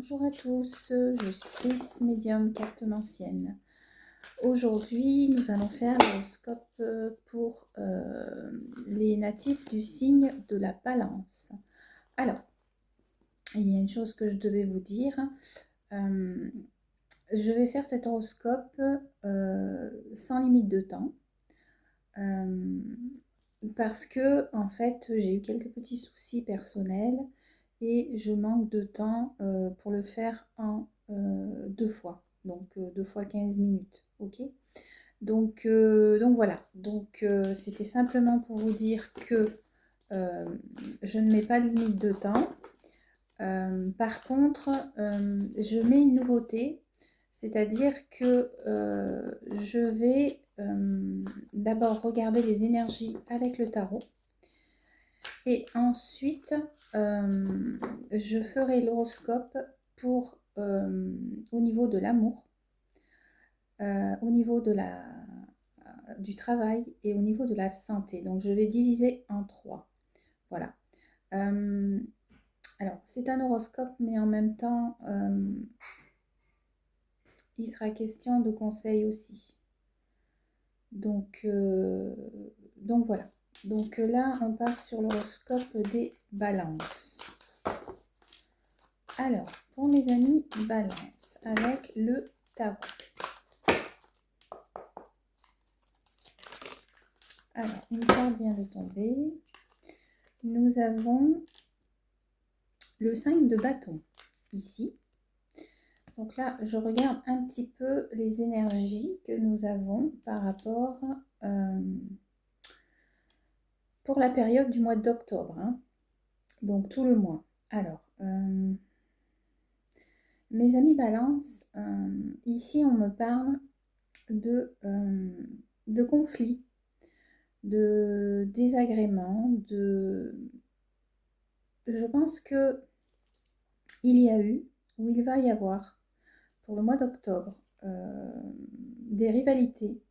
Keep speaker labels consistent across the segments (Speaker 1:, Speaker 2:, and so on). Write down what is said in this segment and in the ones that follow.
Speaker 1: Bonjour à tous, je suis Chris, médium cartomancienne. Aujourd'hui, nous allons faire l'horoscope pour les natifs du signe de la Balance. Alors, il y a une chose que je devais vous dire. Je vais faire cet horoscope sans limite de temps. Parce que, en fait, j'ai eu quelques petits soucis personnels et je manque de temps pour le faire en 2 fois. Donc 2 fois 15 minutes, ok. Donc voilà. Donc c'était simplement pour vous dire que je ne mets pas de limite de temps. Par contre, je mets une nouveauté, c'est-à-dire que je vais d'abord regarder les énergies avec le tarot. Et ensuite, je ferai l'horoscope pour au niveau de l'amour, au niveau de du travail et au niveau de la santé. Donc, je vais diviser en 3. Voilà. Alors, c'est un horoscope, mais en même temps, il sera question de conseils aussi. Donc voilà. Donc là, on part sur l'horoscope des balances. Alors, pour mes amis balance, avec le tarot. Alors, une carte vient de tomber. Nous avons le 5 de bâton, ici. Donc là, je regarde un petit peu les énergies que nous avons par rapport pour la période du mois d'octobre. Hein. Donc, tout le mois. Alors, mes amis balance, ici, on me parle de conflits, de désagréments, je pense que il y a eu, ou il va y avoir, pour le mois d'octobre, des rivalités.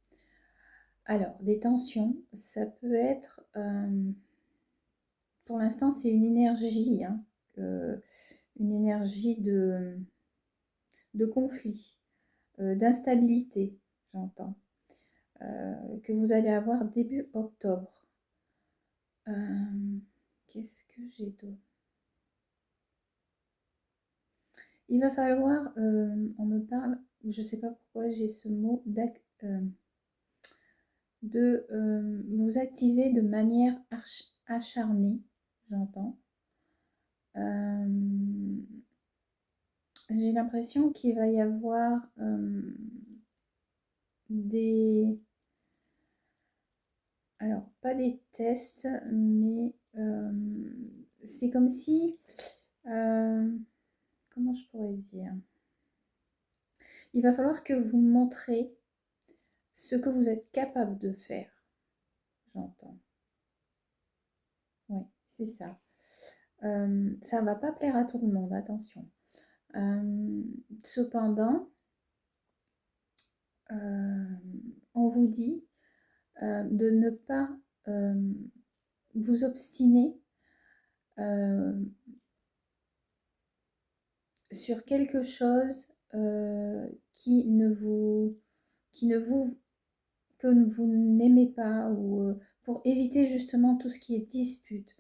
Speaker 1: Alors, des tensions, ça peut être, pour l'instant, c'est une énergie, hein, une énergie de conflit, d'instabilité, j'entends, que vous allez avoir début octobre. Qu'est-ce que j'ai d'autre? Il va falloir, on me parle, je ne sais pas pourquoi j'ai ce mot, de vous activer de manière acharnée, j'entends. J'ai l'impression qu'il va y avoir des... Alors, pas des tests, mais c'est comme si... comment je pourrais dire? Il va falloir que vous montrez ce que vous êtes capable de faire. J'entends. Oui, c'est ça. Ça ne va pas plaire à tout le monde, attention. Cependant, on vous dit de ne pas vous obstiner sur quelque chose que vous n'aimez pas, ou pour éviter justement tout ce qui est dispute.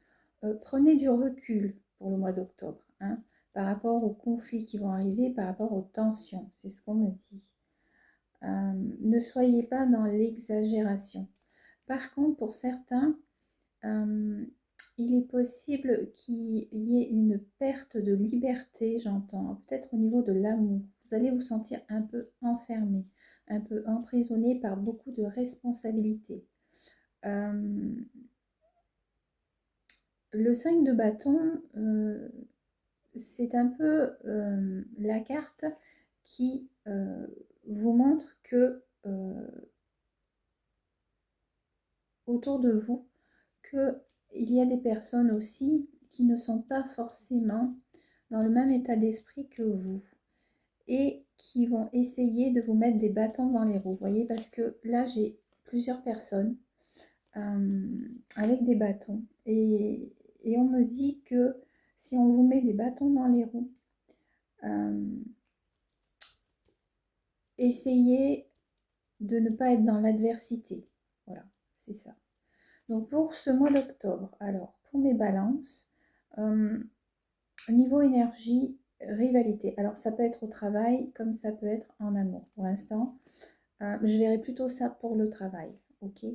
Speaker 1: Prenez du recul pour le mois d'octobre, hein, par rapport aux conflits qui vont arriver, par rapport aux tensions, c'est ce qu'on me dit. Ne soyez pas dans l'exagération. Par contre, pour certains, il est possible qu'il y ait une perte de liberté, j'entends, peut-être au niveau de l'amour. Vous allez vous sentir un peu enfermé, un peu emprisonné par beaucoup de responsabilités. Le 5 de bâton, c'est un peu la carte qui vous montre que autour de vous, qu'il y a des personnes aussi qui ne sont pas forcément dans le même état d'esprit que vous et qui vont essayer de vous mettre des bâtons dans les roues. Vous voyez, parce que là, j'ai plusieurs personnes avec des bâtons et on me dit que si on vous met des bâtons dans les roues, Essayez de ne pas être dans l'adversité. Voilà, c'est ça. Donc pour ce mois d'octobre, alors pour mes balances, niveau énergie, rivalité. Alors ça peut être au travail comme ça peut être en amour. Pour l'instant, je verrai plutôt ça pour le travail. Ok.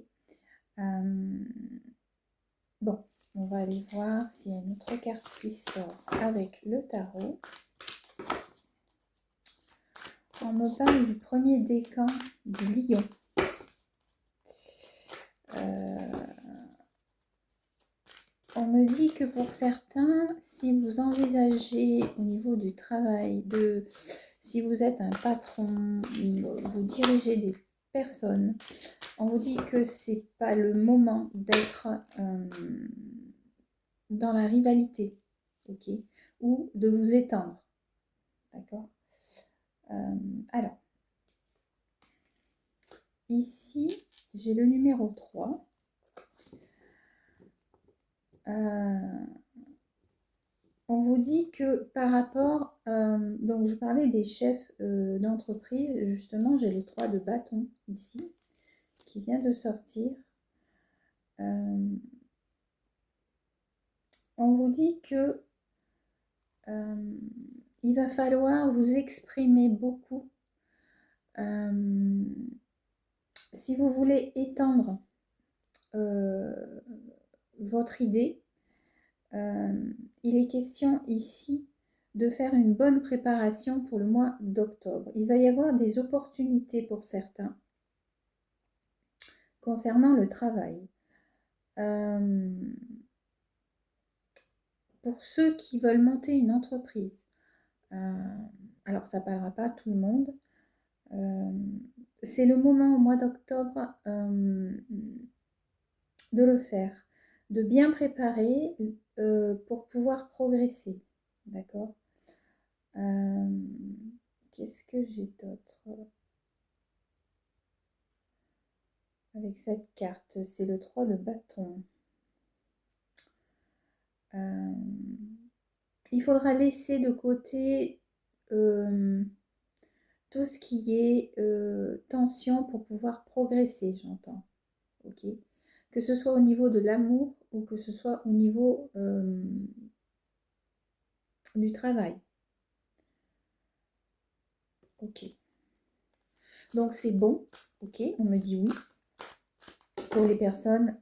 Speaker 1: Bon, on va aller voir s'il y a une autre carte qui sort avec le tarot. On me parle du premier décan du lion. On me dit que pour certains, si vous envisagez au niveau du travail, si vous êtes un patron, vous dirigez des personnes, on vous dit que c'est pas le moment d'être dans la rivalité, ok, ou de vous étendre, d'accord. Alors, ici, j'ai le numéro 3. On vous dit que par rapport, donc je parlais des chefs d'entreprise, justement j'ai le 3 de bâton ici, qui vient de sortir. On vous dit que il va falloir vous exprimer beaucoup. Si vous voulez étendre votre idée, il est question ici de faire une bonne préparation pour le mois d'octobre. Il va y avoir des opportunités pour certains concernant le travail. Pour ceux qui veulent monter une entreprise, alors ça ne parlera pas à tout le monde, c'est le moment au mois d'octobre de le faire, de bien préparer pour pouvoir progresser, d'accord. Qu'est-ce que j'ai d'autre avec cette carte? C'est le 3 de bâton. Il faudra laisser de côté tout ce qui est tension pour pouvoir progresser, j'entends. Ok, que ce soit au niveau de l'amour ou que ce soit au niveau du travail. Ok. Donc c'est bon. Ok, on me dit oui. Pour les personnes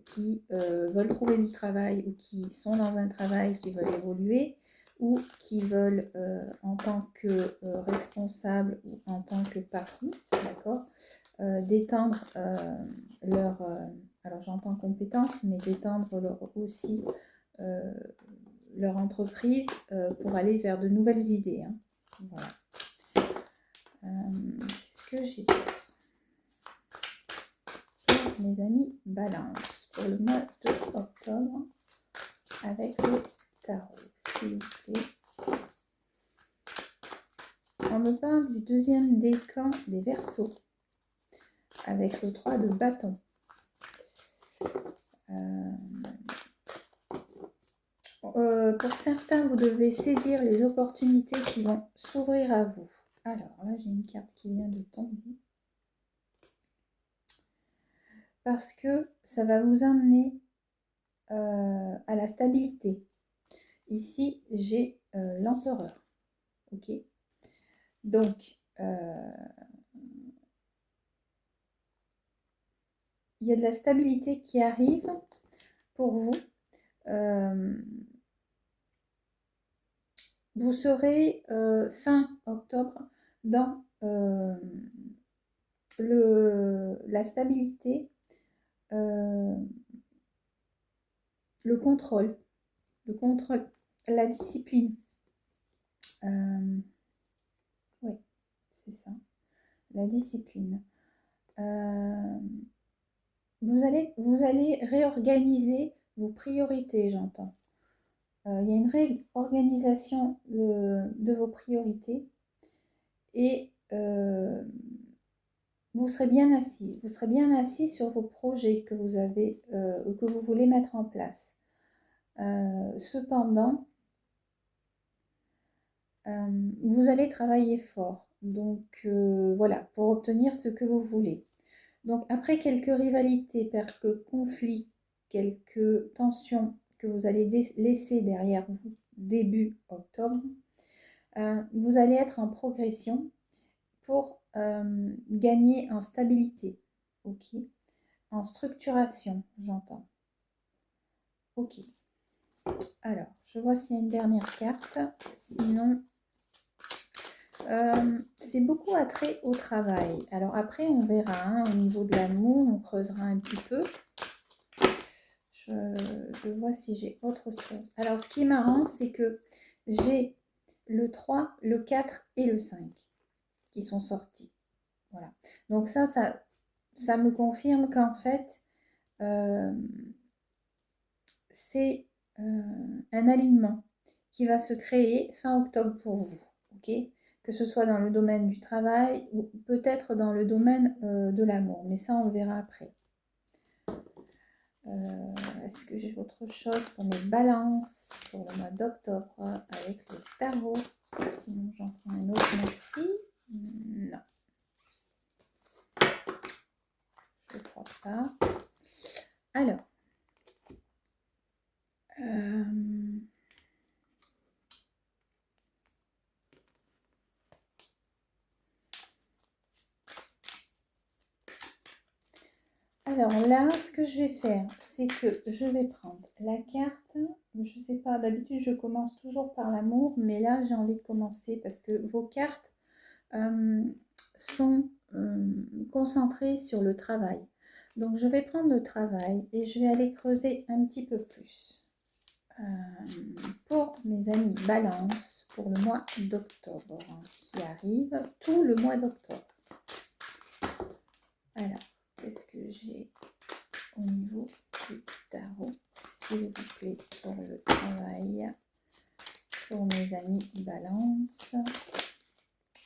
Speaker 1: qui veulent trouver du travail ou qui sont dans un travail, qui veulent évoluer ou qui veulent en tant que responsable ou en tant que patron, d'accord, d'étendre leur, alors j'entends compétences, mais d'étendre aussi leur entreprise pour aller vers de nouvelles idées. Hein. Voilà. Qu'est-ce que j'ai d'autre? Mes amis, balance pour le mois d'octobre avec le tarot, s'il vous plaît. On me parle du deuxième décan des Verseaux avec le 3 de bâton. Pour certains, vous devez saisir les opportunités qui vont s'ouvrir à vous. Alors là, j'ai une carte qui vient de tomber. Parce que ça va vous amener à la stabilité. Ici, j'ai l'empereur. Ok. Donc, il y a de la stabilité qui arrive pour vous. Vous serez fin octobre dans la stabilité, le contrôle, la discipline. Oui, c'est ça, la discipline. Vous allez réorganiser vos priorités, j'entends. Il y a une réorganisation de vos priorités et vous serez bien assis. Vous serez bien assis sur vos projets que vous avez, que vous voulez mettre en place. Cependant, Vous allez travailler fort. Donc voilà, pour obtenir ce que vous voulez. Donc après quelques rivalités, quelques conflits, quelques tensions que vous allez laisser derrière vous début octobre, vous allez être en progression pour gagner en stabilité, ok, en structuration, j'entends. Ok. Alors, je vois s'il y a une dernière carte. Sinon, c'est beaucoup attrait au travail. Alors après, on verra, hein, au niveau de l'amour, on creusera un petit peu. Je vois si j'ai autre chose. Alors, ce qui est marrant, c'est que j'ai le 3, le 4 et le 5 qui sont sortis. Voilà. Donc ça me confirme qu'en fait, c'est un alignement qui va se créer fin octobre pour vous. Ok, que ce soit dans le domaine du travail ou peut-être dans le domaine de l'amour. Mais ça, on le verra après. Est-ce que j'ai autre chose pour mes balances pour le mois d'octobre avec le tarot? Sinon, j'en prends un autre, merci. Non. Je ne crois pas. Alors. Alors là, ce que je vais faire, c'est que je vais prendre la carte. Je ne sais pas, d'habitude, je commence toujours par l'amour, mais là, j'ai envie de commencer parce que vos cartes sont concentrées sur le travail. Donc, je vais prendre le travail et je vais aller creuser un petit peu plus. Pour mes amis Balance, pour le mois d'octobre qui arrive, tout le mois d'octobre. Alors, qu'est-ce que j'ai au niveau du tarot, s'il vous plaît, pour le travail, pour mes amis Balance.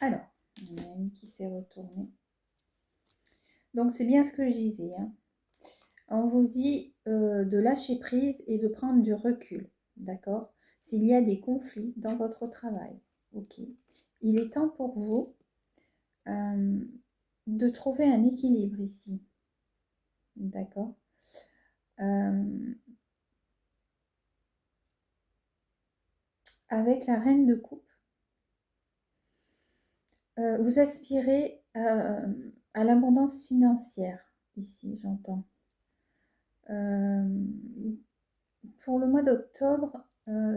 Speaker 1: Alors, il y en a une qui s'est retournée. Donc, c'est bien ce que je disais. Hein. On vous dit de lâcher prise et de prendre du recul, d'accord? S'il y a des conflits dans votre travail, ok. Il est temps pour vous de trouver un équilibre ici, d'accord? Avec la reine de coupe, vous aspirez à l'abondance financière, ici, j'entends. Pour le mois d'octobre,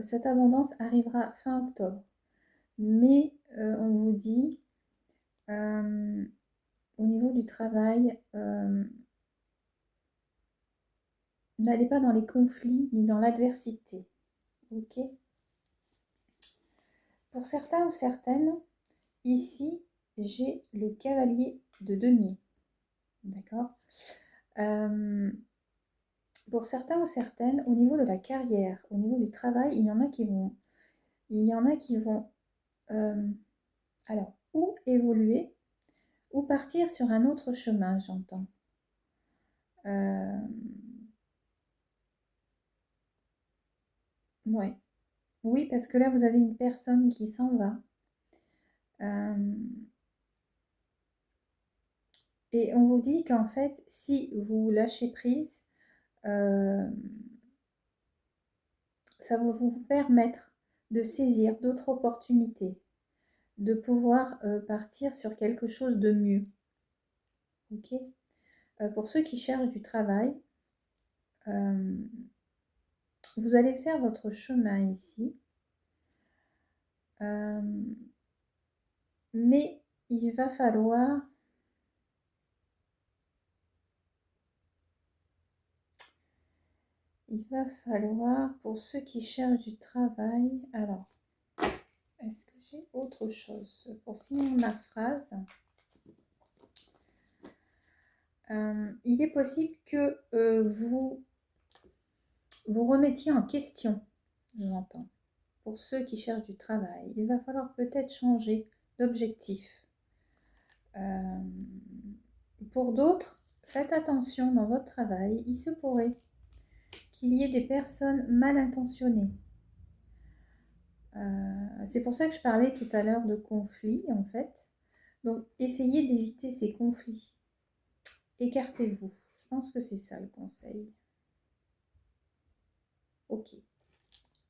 Speaker 1: cette abondance arrivera fin octobre. Mais on vous dit, au niveau du travail, n'allez pas dans les conflits ni dans l'adversité. Ok? Pour certains ou certaines, ici, j'ai le cavalier de denier. D'accord? Pour certains ou certaines, au niveau de la carrière, au niveau du travail, il y en a qui vont alors, ou évoluer, ou partir sur un autre chemin, j'entends. Ouais. Oui, parce que là, vous avez une personne qui s'en va. Et on vous dit qu'en fait, si vous lâchez prise, ça va vous permettre de saisir d'autres opportunités, de pouvoir partir sur quelque chose de mieux. Ok? Pour ceux qui cherchent du travail, vous allez faire votre chemin ici. Mais il va falloir pour ceux qui cherchent du travail, alors, est-ce que j'ai autre chose pour finir ma phrase? Il est possible que vous remettiez en question, j'entends. Pour ceux qui cherchent du travail, il va falloir peut-être changer d'objectif. Pour d'autres, faites attention dans votre travail. Il se pourrait qu'il y ait des personnes mal intentionnées. C'est pour ça que je parlais tout à l'heure de conflits, en fait. Donc, essayez d'éviter ces conflits. Écartez-vous. Je pense que c'est ça le conseil. Ok.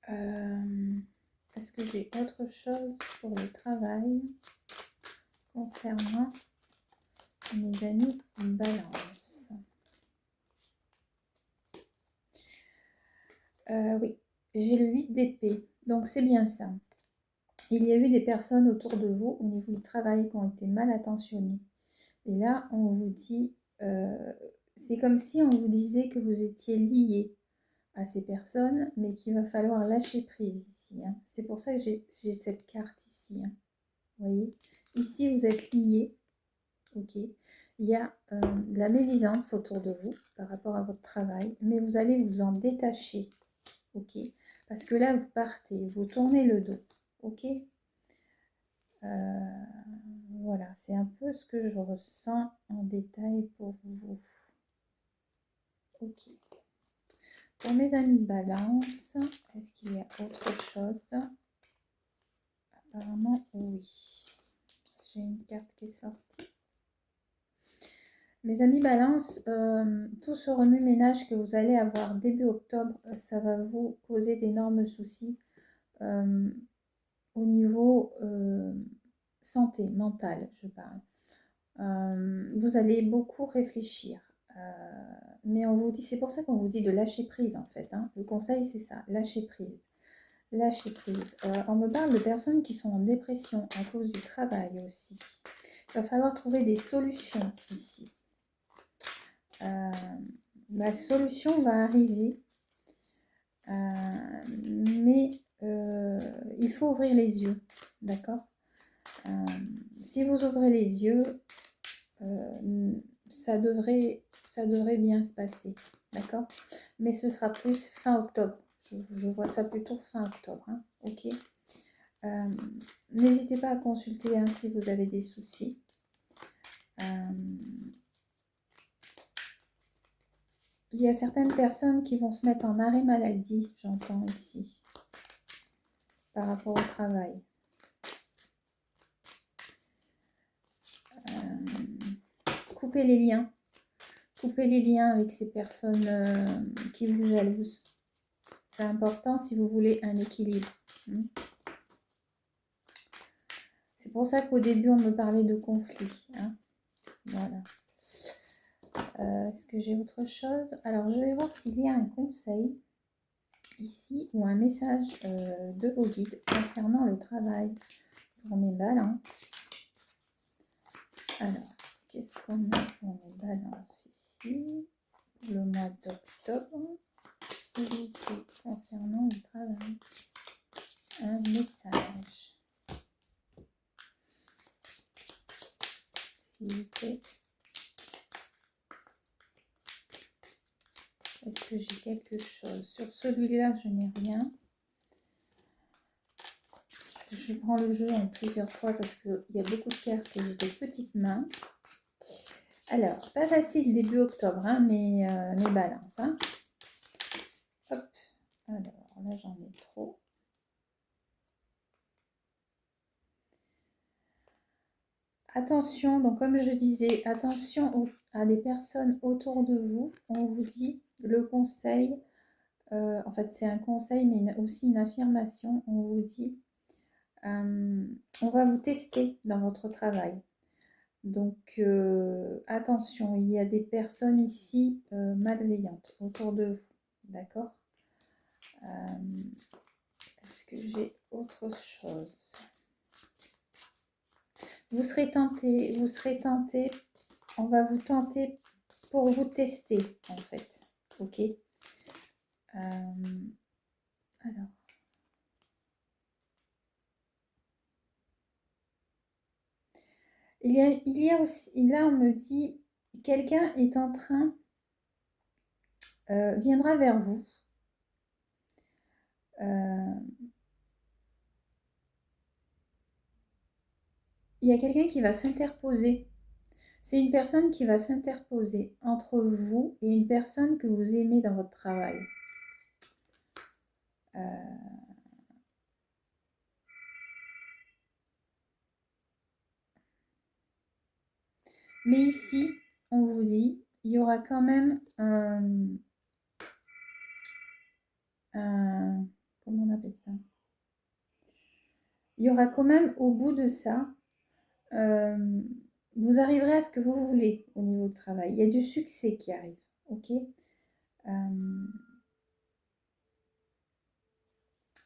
Speaker 1: Est-ce que j'ai autre chose pour le travail concernant mes amis Balance? Oui, j'ai le 8 d'épée, donc c'est bien ça. Il y a eu des personnes autour de vous au niveau du travail qui ont été mal attentionnées. Et là, on vous dit, c'est comme si on vous disait que vous étiez lié à ces personnes, mais qu'il va falloir lâcher prise ici. Hein. C'est pour ça que j'ai cette carte ici. Hein. Vous voyez, ici vous êtes lié. Ok. Il y a de la médisance autour de vous par rapport à votre travail, mais vous allez vous en détacher. Ok. Parce que là, vous partez, vous tournez le dos. Ok. Voilà, c'est un peu ce que je ressens en détail pour vous. Ok. Pour mes amis Balance, est-ce qu'il y a autre chose? Apparemment, oui. J'ai une carte qui est sortie. Mes amis Balance, tout ce remue-ménage que vous allez avoir début octobre, ça va vous causer d'énormes soucis au niveau santé mentale, je parle. Vous allez beaucoup réfléchir. Mais on vous dit, c'est pour ça qu'on vous dit de lâcher prise en fait. Hein. Le conseil, c'est ça, lâcher prise. Lâcher prise. On me parle de personnes qui sont en dépression à cause du travail aussi. Il va falloir trouver des solutions ici. La solution va arriver, mais il faut ouvrir les yeux, d'accord? Si vous ouvrez les yeux, ça devrait bien se passer, d'accord? Mais ce sera plus fin octobre. Je vois ça plutôt fin octobre, hein, ok? N'hésitez pas à consulter hein, si vous avez des soucis. Il y a certaines personnes qui vont se mettre en arrêt maladie, j'entends ici, par rapport au travail. Coupez les liens. Coupez les liens avec ces personnes qui vous jalousent. C'est important si vous voulez un équilibre. C'est pour ça qu'au début, on me parlait de conflit. Hein. Voilà. Est-ce que j'ai autre chose? Alors, je vais voir s'il y a un conseil ici ou un message de vos guides concernant le travail pour mes balances. Alors, qu'est-ce qu'on a pour mes balances ici pour le mois d'octobre? S'il vous plaît, concernant le travail. Un message. S'il vous plaît. Est-ce que j'ai quelque chose? Sur celui-là, je n'ai rien. Je prends le jeu en plusieurs fois parce qu'il y a beaucoup de cartes et de petites mains. Alors, pas facile début octobre, hein, mes balances. Hein. Hop. Alors, là, j'en ai trop. Attention, donc comme je disais, attention à des personnes autour de vous. On vous dit le conseil, en fait c'est un conseil mais aussi une affirmation. On vous dit, on va vous tester dans votre travail. Donc attention, il y a des personnes ici malveillantes autour de vous, d'accord? Est-ce que j'ai autre chose? Vous serez tenté, on va vous tenter pour vous tester en fait, ok? Alors. Il y a aussi, là on me dit, quelqu'un est en train, viendra vers vous. Il y a quelqu'un qui va s'interposer. C'est une personne qui va s'interposer entre vous et une personne que vous aimez dans votre travail. Mais ici, on vous dit, il y aura quand même comment on appelle ça? Il y aura quand même au bout de ça, vous arriverez à ce que vous voulez au niveau du travail. Il y a du succès qui arrive, ok?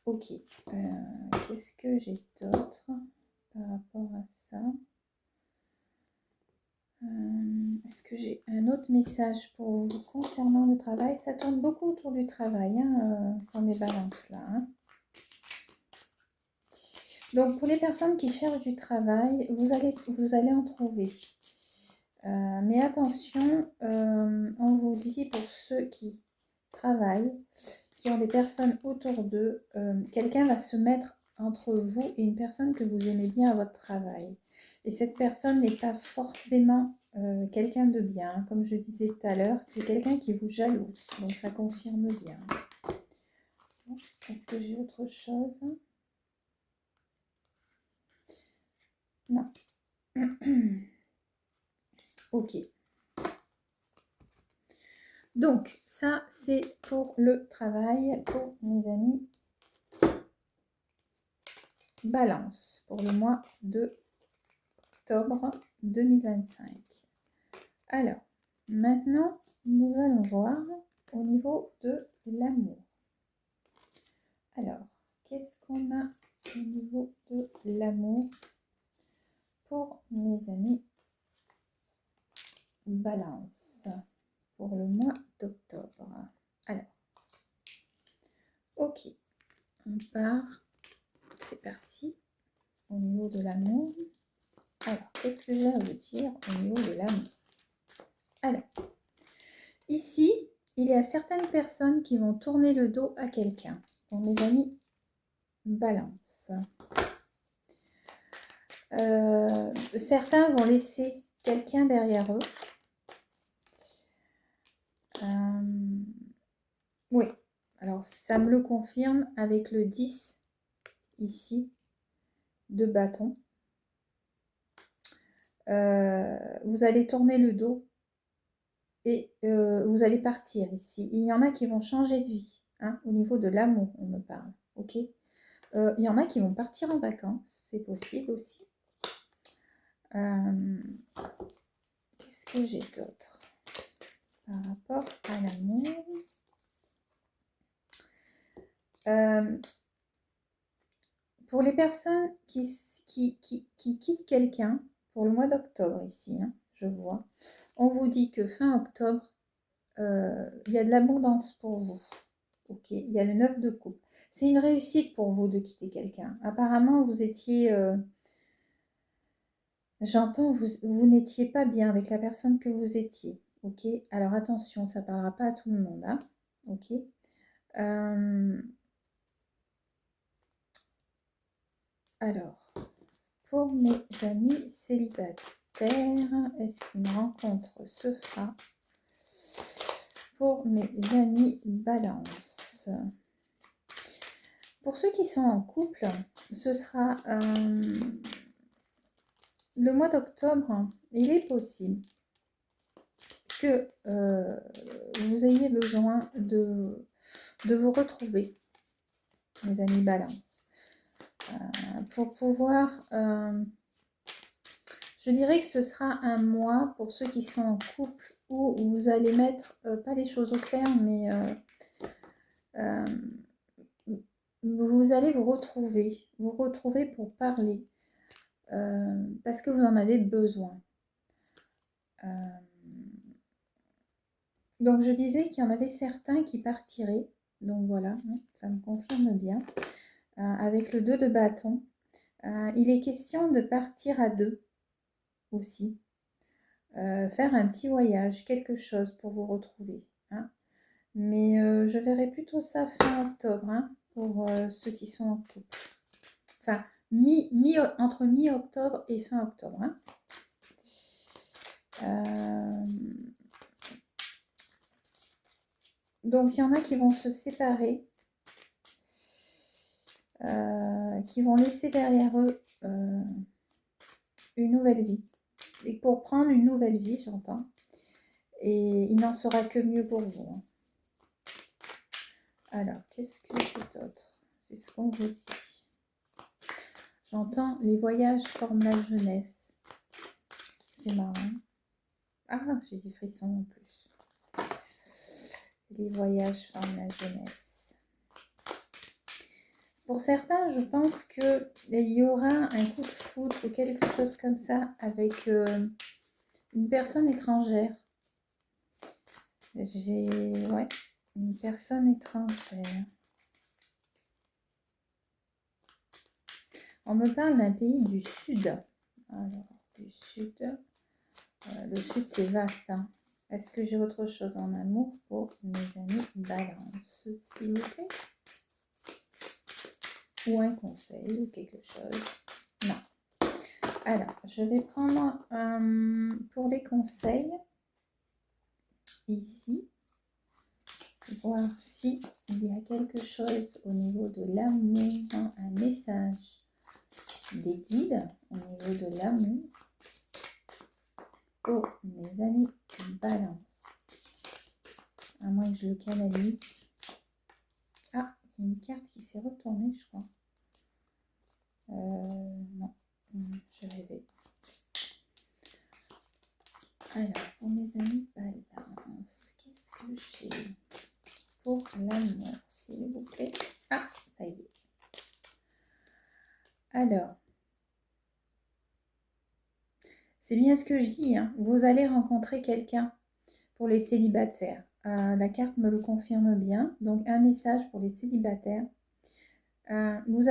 Speaker 1: Ok. Qu'est-ce que j'ai d'autre par rapport à ça? Est-ce que j'ai un autre message pour vous concernant le travail? Ça tourne beaucoup autour du travail, hein, pour mes balances là. Hein. Donc pour les personnes qui cherchent du travail, vous allez en trouver. Mais attention, on vous dit pour ceux qui travaillent, qui ont des personnes autour d'eux, quelqu'un va se mettre entre vous et une personne que vous aimez bien à votre travail. Et cette personne n'est pas forcément quelqu'un de bien. Comme je disais tout à l'heure, c'est quelqu'un qui vous jalouse. Donc ça confirme bien. Est-ce que j'ai autre chose? Non. Ok. Donc, ça, c'est pour le travail, pour mes amis Balance, pour le mois de octobre 2025. Alors, maintenant, nous allons voir au niveau de l'amour. Alors, qu'est-ce qu'on a au niveau de l'amour pour mes amis Balance pour le mois d'octobre? Alors, ok, on part, c'est parti au niveau de l'amour. Alors, qu'est-ce que j'ai à vous dire au niveau de l'amour? Alors, ici, il y a certaines personnes qui vont tourner le dos à quelqu'un. Pour mes amis Balance. Certains vont laisser quelqu'un derrière eux. Oui, alors ça me le confirme avec le 10 ici de bâton. Vous allez tourner le dos et vous allez partir ici. Il y en a qui vont changer de vie, hein, au niveau de l'amour, on me parle, ok? Il y en a qui vont partir en vacances, c'est possible aussi. Qu'est-ce que j'ai d'autre par rapport à l'amour? Pour les personnes qui quittent quelqu'un pour le mois d'octobre ici, hein, je vois, on vous dit que fin octobre, il y a de l'abondance pour vous. Ok, il y a le 9 de coupe. C'est une réussite pour vous de quitter quelqu'un. Apparemment, vous étiez... j'entends, vous n'étiez pas bien avec la personne que vous étiez. Ok, alors attention, ça ne parlera pas à tout le monde. Hein, ok. Alors, pour mes amis célibataires, est-ce qu'une rencontre se fera? Pour mes amis Balance. Pour ceux qui sont en couple, ce sera le mois d'octobre. Il est possible que vous ayez besoin de vous retrouver, mes amis Balance. Pour pouvoir... je dirais que ce sera un mois pour ceux qui sont en couple où vous allez mettre, pas les choses au clair, mais vous allez vous retrouver pour parler, parce que vous en avez besoin. Donc je disais qu'il y en avait certains qui partiraient, donc voilà, ça me confirme bien. Avec le 2 de bâton, il est question de partir à deux aussi. Faire un petit voyage, quelque chose pour vous retrouver. Hein. Mais je verrai plutôt ça fin octobre, hein, pour ceux qui sont en couple. Enfin, entre mi-octobre et fin octobre. Hein. Donc, il y en a qui vont se séparer, qui vont laisser derrière eux une nouvelle vie. Et pour prendre une nouvelle vie, j'entends. Et il n'en sera que mieux pour vous. Hein. Alors, qu'est-ce que j'ai d'autre? C'est ce qu'on vous dit. J'entends les voyages forment la jeunesse. C'est marrant. Ah, j'ai des frissons en plus. Les voyages forment la jeunesse. Pour certains, je pense qu'il y aura un coup de foudre ou quelque chose comme ça avec une personne étrangère. Ouais, une personne étrangère. On me parle d'un pays du sud. Alors, du sud. Le sud, c'est vaste. Hein. Est-ce que j'ai autre chose en amour pour mes amis balance, s'il vous plaît? Ou un conseil ou quelque chose? Non. Alors, je vais prendre pour les conseils ici. Voir si il y a quelque chose au niveau de l'amour, hein, un message des guides au niveau de l'amour pour mes amis balance. À moins que je le canalise. Ah, il y a une carte qui s'est retournée, je crois. Non, je rêvais. Alors, pour mes amis balance, qu'est-ce que j'ai pour l'amour, s'il vous plaît? Ah, ça y est. Alors, c'est bien ce que je dis, hein. Vous allez rencontrer quelqu'un pour les célibataires. La carte me le confirme bien. Donc, un message pour les célibataires. Vous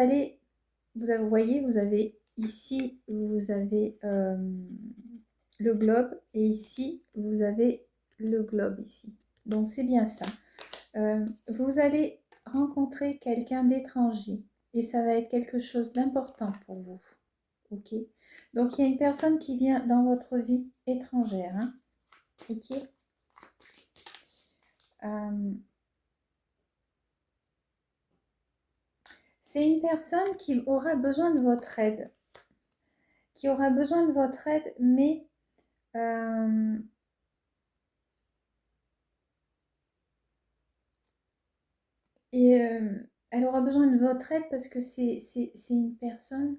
Speaker 1: voyez, vous avez ici, vous avez le globe et ici, vous avez le globe ici. Donc, c'est bien ça. Vous allez rencontrer quelqu'un d'étranger et ça va être quelque chose d'important pour vous. Ok? Donc, il y a une personne qui vient dans votre vie étrangère. Hein? Ok? C'est une personne qui aura besoin de votre aide. Qui aura besoin de votre aide, mais elle aura besoin de votre aide parce que c'est une personne.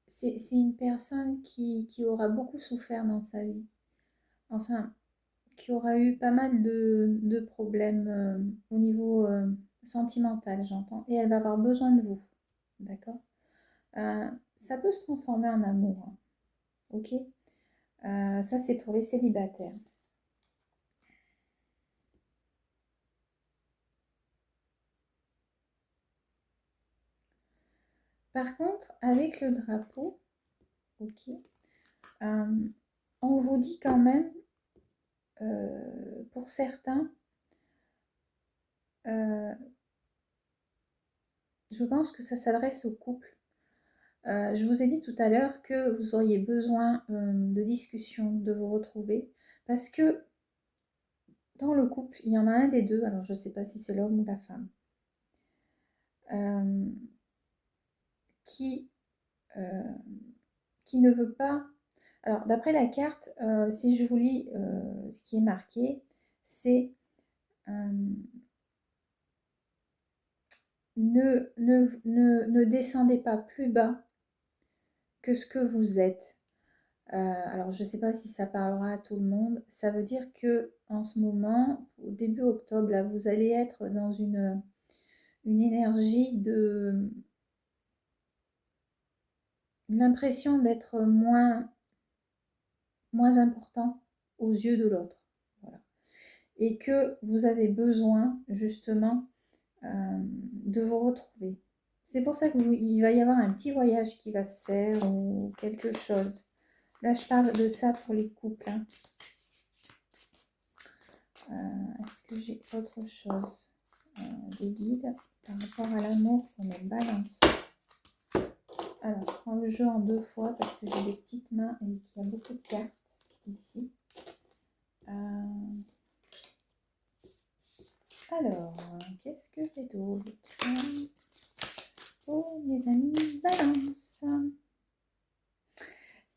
Speaker 1: C'est une personne qui aura beaucoup souffert dans sa vie. Enfin, qui aura eu pas mal de problèmes au niveau sentimental, j'entends. Et elle va avoir besoin de vous. D'accord? Ça peut se transformer en amour. Hein. Ok? Ça, c'est pour les célibataires. Par contre, avec le drapeau, ok, on vous dit quand même, pour certains, je pense que ça s'adresse au couple. Je vous ai dit tout à l'heure que vous auriez besoin de discussion, de vous retrouver, parce que dans le couple, il y en a un des deux, alors je ne sais pas si c'est l'homme ou la femme, qui ne veut pas... Alors, d'après la carte, si je vous lis ce qui est marqué, c'est ne descendez pas plus bas que ce que vous êtes. Alors, je ne sais pas si ça parlera à tout le monde. Ça veut dire que en ce moment, au début octobre, là, vous allez être dans une énergie de l'impression d'être moins important aux yeux de l'autre. Voilà. Et que vous avez besoin justement de vous retrouver. C'est pour ça qu'il va y avoir un petit voyage qui va se faire ou quelque chose. Là, je parle de ça pour les couples. Hein. Est-ce que j'ai autre chose des guides par rapport à l'amour pour mes balances? Alors, je prends le jeu en 2 fois parce que j'ai des petites mains et qu'il y a beaucoup de cartes ici. Alors, qu'est-ce que j'ai d'autre pour mes amis balance?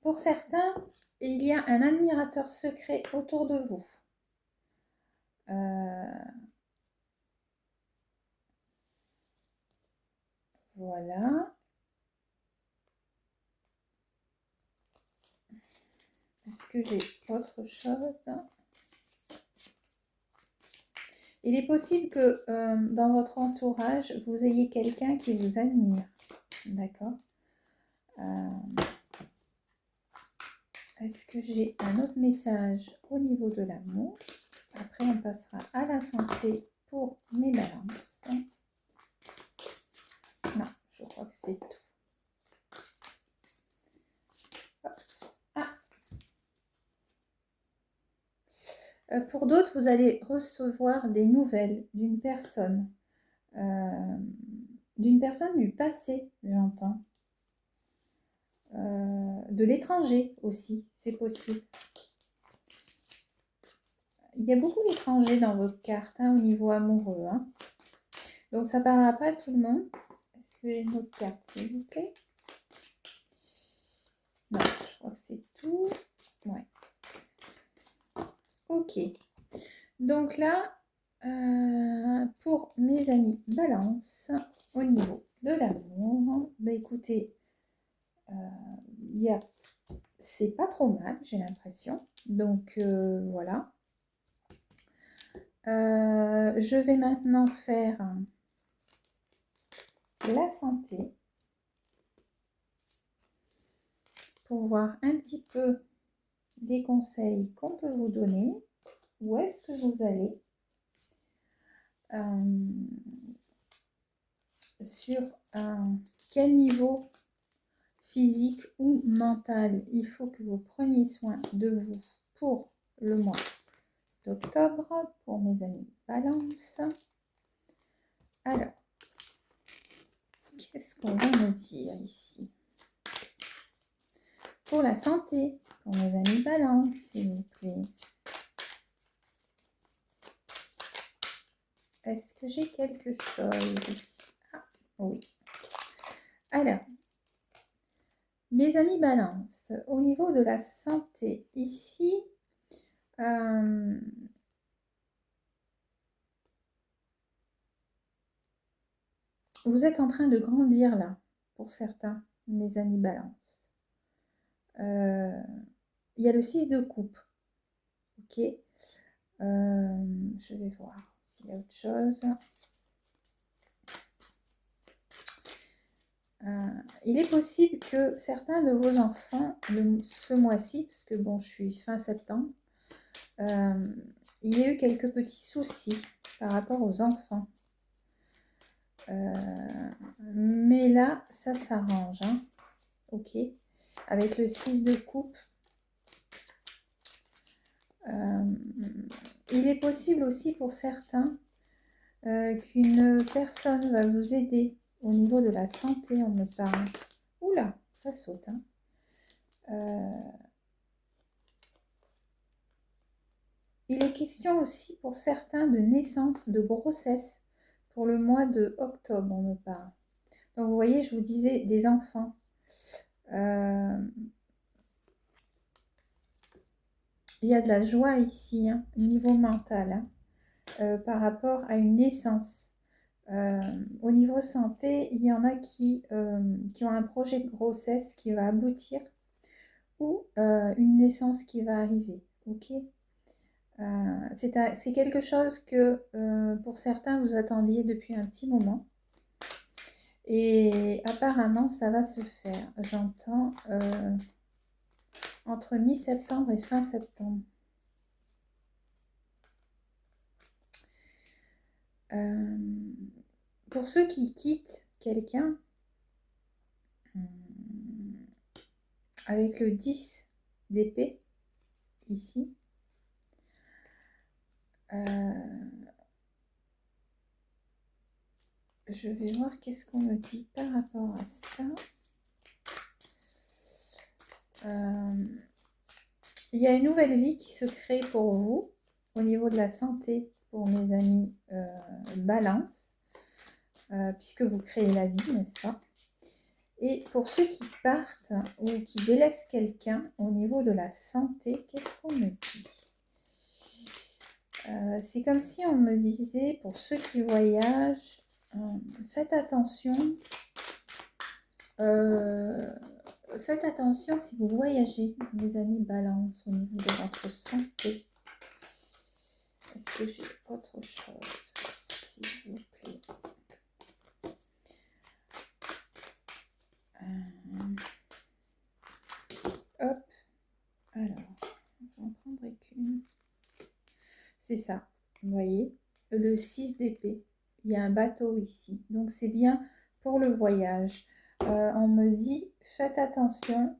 Speaker 1: Pour certains, il y a un admirateur secret autour de vous. Voilà. Est-ce que j'ai autre chose? Il est possible que dans votre entourage, vous ayez quelqu'un qui vous admire. D'accord. Est-ce que j'ai un autre message au niveau de l'amour? Après, on passera à la santé pour mes balances. Non, je crois que c'est tout. Ah. Pour d'autres, vous allez recevoir des nouvelles d'une personne du passé, j'entends. De l'étranger aussi, c'est possible. Il y a beaucoup d'étrangers dans votre carte au niveau amoureux. Donc, ça ne parlera pas à tout le monde. Est-ce que j'ai une autre carte, s'il vous plaît? Non, je crois que c'est tout. Ouais. Ok. Donc là, pour mes amis Balance, au niveau de l'amour, écoutez, c'est pas trop mal, j'ai l'impression. Donc voilà. Je vais maintenant faire la santé pour voir un petit peu des conseils qu'on peut vous donner. Où est-ce que vous allez sur quel niveau physique ou mental il faut que vous preniez soin de vous pour le mois d'octobre, pour mes amis Balance. Alors, qu'est-ce qu'on va me dire ici? Pour la santé, pour mes amis Balance, s'il vous plaît. Est-ce que j'ai quelque chose ici? Ah, oui. Alors, mes amis Balance, au niveau de la santé, ici, vous êtes en train de grandir là, pour certains, mes amis Balance. Il y a le 6 de coupe. Ok. Je vais voir s'il y a autre chose. Il est possible que certains de vos enfants, ce mois-ci, parce que bon, je suis fin septembre, il y a eu quelques petits soucis par rapport aux enfants. Mais là, ça s'arrange. Ok. Avec le 6 de coupe. Il est possible aussi pour certains qu'une personne va vous aider au niveau de la santé, on me parle. Oula, ça saute. Il est question aussi pour certains de naissance, de grossesse pour le mois de octobre, on me parle. Donc vous voyez, je vous disais des enfants. Il y a de la joie ici, niveau mental, par rapport à une naissance. Au niveau santé, il y en a qui ont un projet de grossesse qui va aboutir ou une naissance qui va arriver. Ok. C'est quelque chose que pour certains vous attendiez depuis un petit moment. Et apparemment, ça va se faire. J'entends entre mi-septembre et fin septembre. Pour ceux qui quittent quelqu'un, avec le 10 d'épée, ici, je vais voir qu'est-ce qu'on me dit par rapport à ça. Il y a une nouvelle vie qui se crée pour vous au niveau de la santé pour mes amis Balance, puisque vous créez la vie, n'est-ce pas? Et pour ceux qui partent ou qui délaissent quelqu'un au niveau de la santé, qu'est-ce qu'on me dit? C'est comme si on me disait, pour ceux qui voyagent, faites attention. Faites attention si vous voyagez, mes amis balance, au niveau de votre santé. Est-ce que j'ai autre chose, s'il vous plaît? Hop, alors, on va en prendre qu'une. C'est ça, vous voyez, le 6 d'épée. Il y a un bateau ici, donc c'est bien pour le voyage. On me dit, faites attention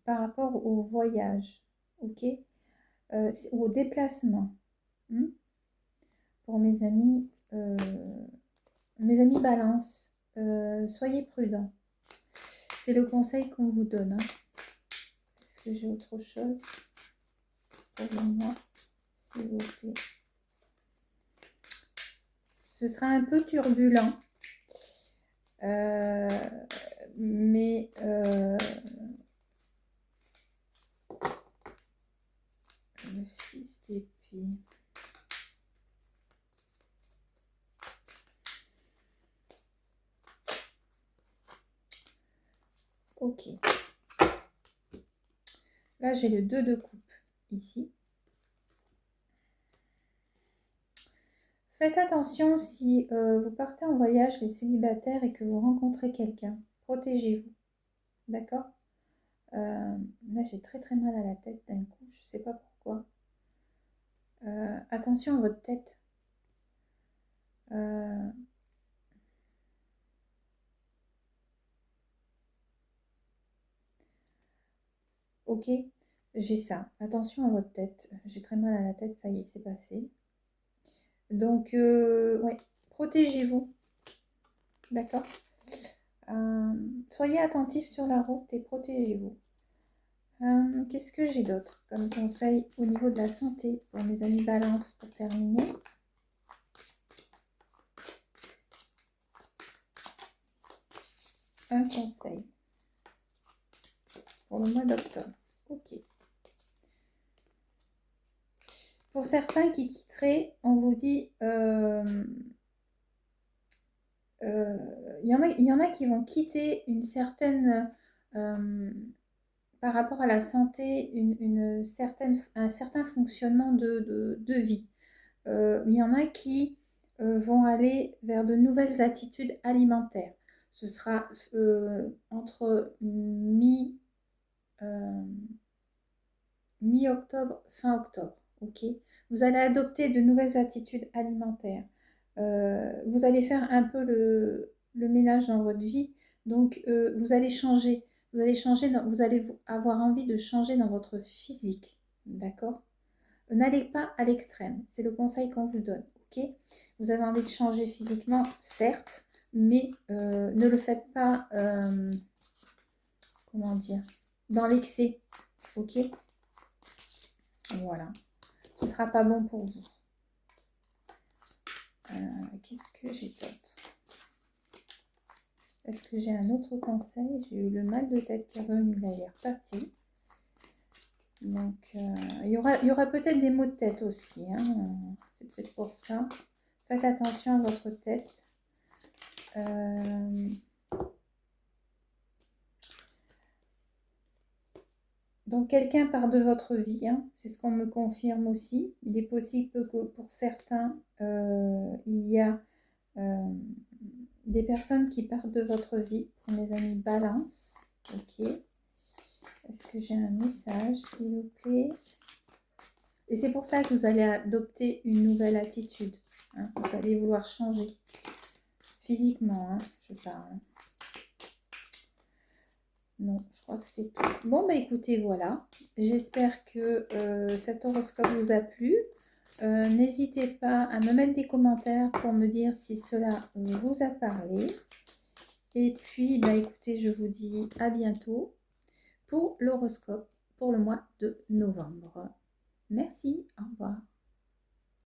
Speaker 1: par rapport au voyage, ok, au déplacement. Pour mes amis balance, soyez prudents. C'est le conseil qu'on vous donne. Est-ce que j'ai autre chose pour moi, s'il vous plaît? Ce sera un peu turbulent, mais le 6 d'épée. Ok. Là, j'ai le 2 de coupe ici. Faites attention si vous partez en voyage, les célibataires, et que vous rencontrez quelqu'un. Protégez-vous. D'accord? Là, j'ai très très mal à la tête d'un coup. Je ne sais pas pourquoi. Attention à votre tête. Ok, j'ai ça. Attention à votre tête. J'ai très mal à la tête. Ça y est, c'est passé. Donc, ouais, protégez-vous. D'accord? Soyez attentifs sur la route et protégez-vous. Qu'est-ce que j'ai d'autre comme conseil au niveau de la santé pour mes amis balance pour terminer? Un conseil pour le mois d'octobre. Ok. Pour certains qui quitteraient, on vous dit, il y en a qui vont quitter une certaine, par rapport à la santé, un certain fonctionnement de vie. Il y en a qui vont aller vers de nouvelles attitudes alimentaires. Ce sera entre mi-octobre, fin octobre. Ok, vous allez adopter de nouvelles attitudes alimentaires. Vous allez faire un peu le ménage dans votre vie. Donc, vous allez changer. Vous allez avoir envie de changer dans votre physique. D'accord? N'allez pas à l'extrême. C'est le conseil qu'on vous donne. Ok? Vous avez envie de changer physiquement, certes, mais ne le faites pas, comment dire, dans l'excès. Ok? Voilà. Ce ne sera pas bon pour vous. Qu'est-ce que j'ai d'autre? Est-ce que j'ai un autre conseil? J'ai eu le mal de tête qui est revenu, il a l'air parti. Donc, il y aura peut-être des maux de tête aussi. Hein. C'est peut-être pour ça. Faites attention à votre tête. Donc, quelqu'un part de votre vie. Hein. C'est ce qu'on me confirme aussi. Il est possible que pour certains, il y a des personnes qui partent de votre vie. Pour mes amis balance. Ok. Est-ce que j'ai un message, s'il vous plaît? Et c'est pour ça que vous allez adopter une nouvelle attitude. Hein. Vous allez vouloir changer. Physiquement, hein, je parle. Non, je crois que c'est tout. Bon, bah écoutez, voilà. J'espère que cet horoscope vous a plu. N'hésitez pas à me mettre des commentaires pour me dire si cela vous a parlé. Et puis, bah écoutez, je vous dis à bientôt pour l'horoscope pour le mois de novembre. Merci, au revoir.